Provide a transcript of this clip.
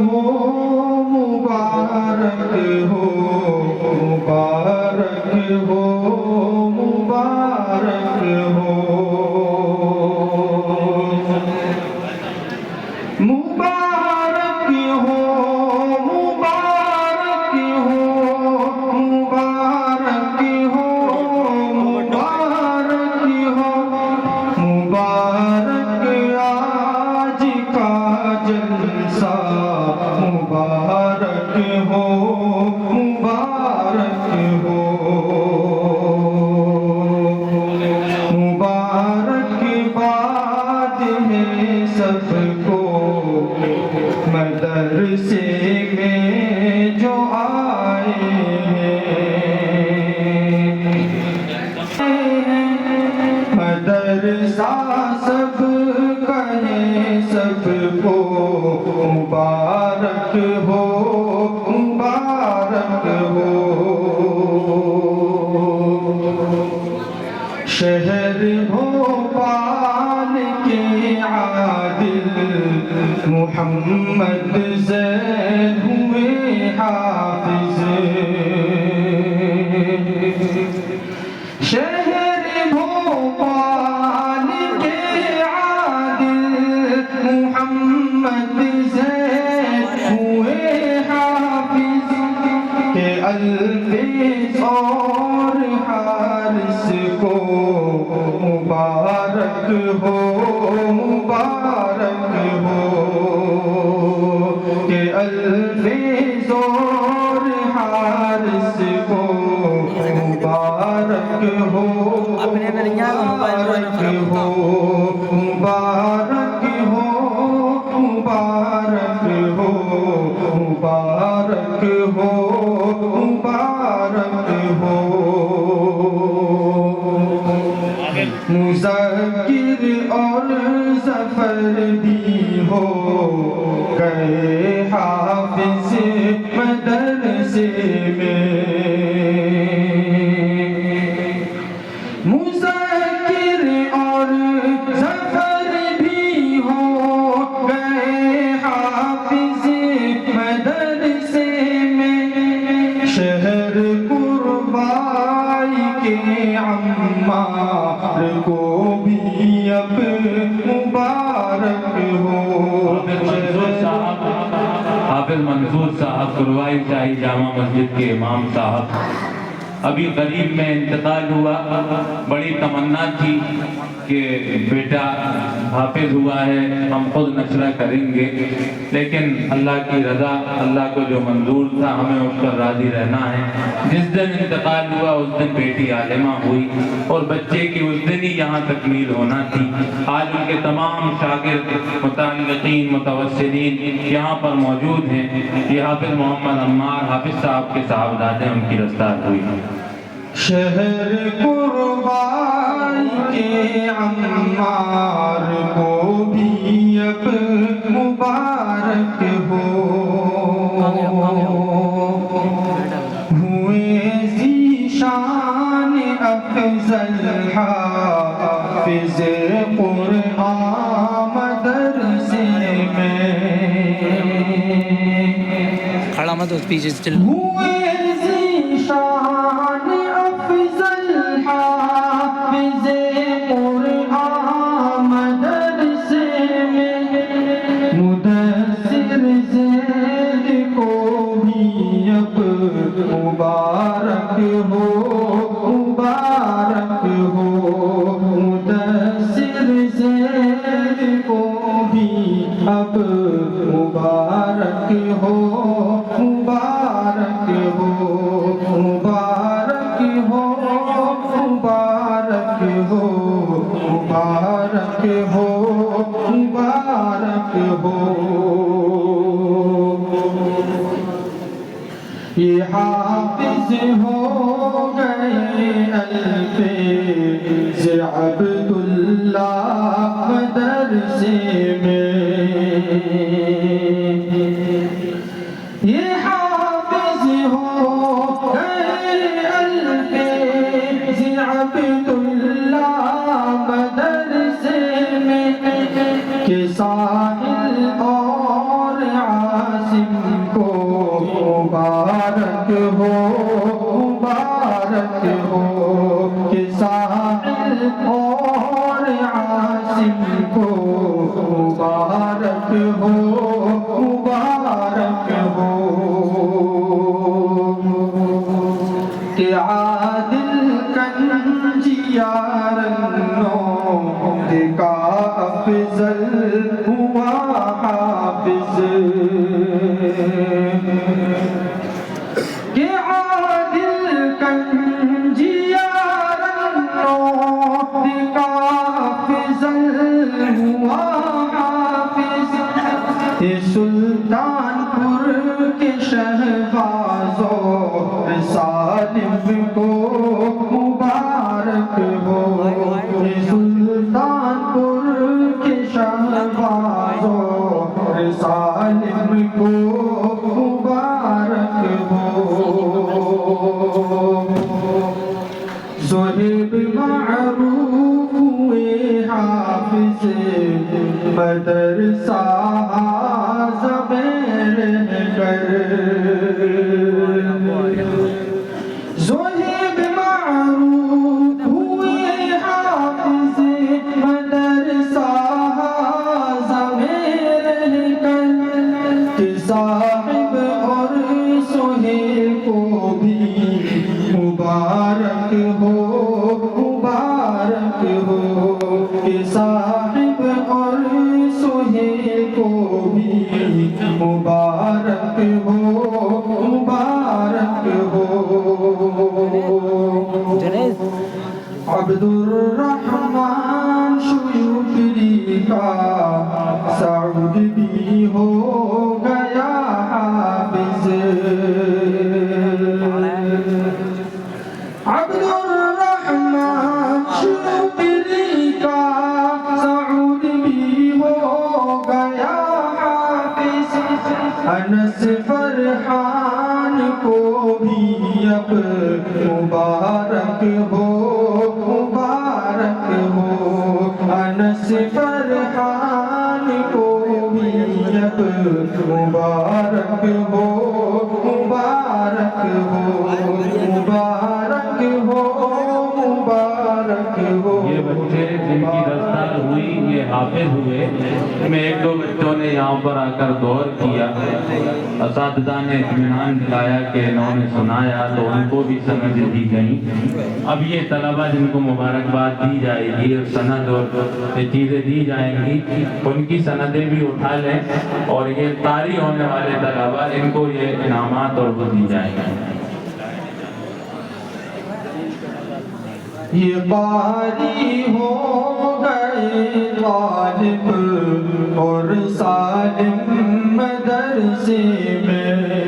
ہو مبارک ہو مبارک ہو مبارک ہو مبارک ہو مبارک ہو مبارک ہو مبارک ہو مبارک آج کا جلسہ مبارک ہو مبارک ہو مبارک باد ہے سب کو مدرسے میں جو آئے ہیں مدرسہ سب کہیں سب کو مبارک ہو مبارک ہو شہر بھوپال کے عادل محمد زید ہوئے حافظ شہر بھوپال کے عادل محمد زید ہوئے حافظ کہ الفیض اور حارث کو مبارک ہو مبارک ہو کہ الفیض اور حارث کو مبارک ہو مبارک ہو مبارک ہو مبارک ہو مبارک ہو مبارک ہو مذکر اور ظفر بھی ہو گئے حافظ مدرسے میں مذکر اور ظفر بھی ہو گئے حافظ مدرسے میں شہر قربائی کے عمار کو بھی اب مبارک ہو حافظ منصور صاحب قربائی شاہی جامع مسجد کے امام صاحب ابھی قریب میں انتقال ہوا بڑی تمنا تھی کہ بیٹا حافظ ہوا ہے ہم خود نشرہ کریں گے لیکن اللہ کی رضا اللہ کو جو منظور تھا ہمیں اس پر راضی رہنا ہے جس دن انتقال ہوا اس دن بیٹی عالمہ ہوئی اور بچے کی اس دن ہی یہاں تکمیل ہونا تھی آج ان کے تمام شاگرد متعلقین متوسلین یہاں پر موجود ہیں یہ حافظ محمد عمار حافظ صاحب کے صاحبزادے ان کی رفتار ہوئی شہر قربائی کے عمار کو بھی اب مبارک ہو ہوئے ذیشان افضل حافظ قرآن مدرسے میں کھڑا مت ہو پیچھے چل ہوئے ذیشان افضل حافظ قرآن مدرسے میں مدثر زید کو بھی اب مبارک ہو مبارک ہو مدثر زید کو بھی اب مبارک ہو مبارک ہو مبارک ہو مبارک ہو مبارک ہو مبارک ہو یہ حافظ ہو گئے الفیض عبداللہ مدرسے میں یہ حافظ ہو گئے الفیض عبداللہ مدرسے میں کہ ساحل اور عاصم کو مبارک ہو مبارک ہو کہ ساحل اور عاصم کو مبارک ہو مبارک ہو کہ عادل کنجیارنوں کا افضل ہوا حافظ کہ عادل کنجیارنوں کا افضل ہوا حافظ سلطان پور کے شہبازوں سالم کو مبارک ہو سلطان پور کے شہبازوں سالم کو مبارک ہو زہیب معروف ہوئے حافظ مدرسہ زبیر کر زہیب معروف ہوئے حافظ مدرسہ زبیر کر کہ صاحب اور سہیل کو بھی مبارک ہو مبارک ہو کہ صاحب اور سہیل کو بھی مبارک ہو مبارک ہو عبد الرحمن شیوپری کا سعود بھی ہو گیا حافظ عبد الرحمن شیوپری کا سعود بھی ہو گیا حافظ انس فرحان کو بھی اب مبارک ہو مبارک ہو انس فرحان کو بھی اب مبارک ہو مبارک ہو مبارک ہو مبارک ہو یہ بچے جن کی دستار ہوئی یہ حافظ ہوئے میں ایک دو بچوں نے یہاں پر آ کر دور کیا اساتذہ نے اطمینان دلایا کہ انہوں نے سنایا تو ان کو بھی سند دی گئی اب یہ طلبہ جن کو مبارکباد دی جائے گی اور سند اور یہ چیزیں دی جائیں گی ان کی سندیں بھی اٹھا لیں اور یہ طاری ہونے والے طلبہ ان کو یہ انعامات اور وہ دی جائیں گے یہ قاری ہو گئے طالب اور سالم مدرسے میں